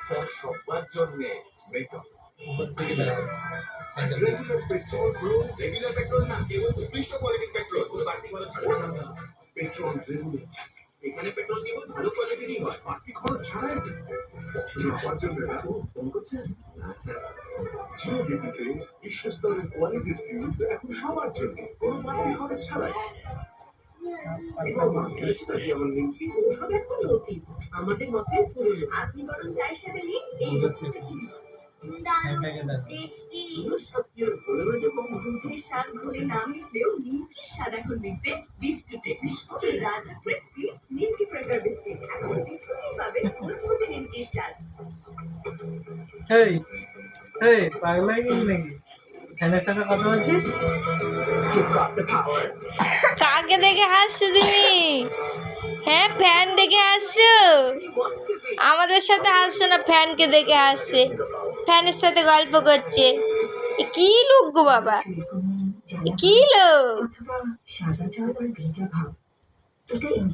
Sir সবার জন্য makeup regular petrol bro, regular petrol না, কেবল উৎকৃষ্ট কোয়ালিটির পেট্রোল। কোনো বাড়তি খরচ ছাড়া পেট্রোল রেগুলার। এখানে পেট্রোল কেবল ভালো কোয়ালিটিরই হয়, বাড়তি খরচ ছাড়াই। শুধু আমার জন্য না, ফোন করছেন না স্যার, জিও বিপিতে বিশ্বস্তরের কোয়ালিটির ফিউজ এখন সবার জন্য, কোনো বাড়তি খরচ ছাড়াই। আমাদের মতে পুরনো, আপনি বরং চায়ের সাথে নিন এই বস্তুটা কিনুন। দুধের স্বাদ ঘোলে না মিটলেও নিমকির স্বাদ এখন মিটবে বিস্কুটে। বিস্কুটের রাজা ক্রিস্পি নিমকি ক্র্যাকার বিস্কিট, এখন বিস্কুটেই পাবেন মুচমুচে নিমকির স্বাদ। এই এই পাগলা গেলি নাকি? ফ্যানের সাথে কথা বলছি। কাকে দেখে হাসছো তুমি? হ্যাঁ, ফ্যান দেখে হাসছো? আমাদের সাথে হাসছো না, ফ্যানকে দেখে হাসছে, ফ্যানের সাথে গল্প করছে। এ কি লোক গো বাবা, এ কি লোক? অথবা সাদা জল আর ভেজা ভাব, এটা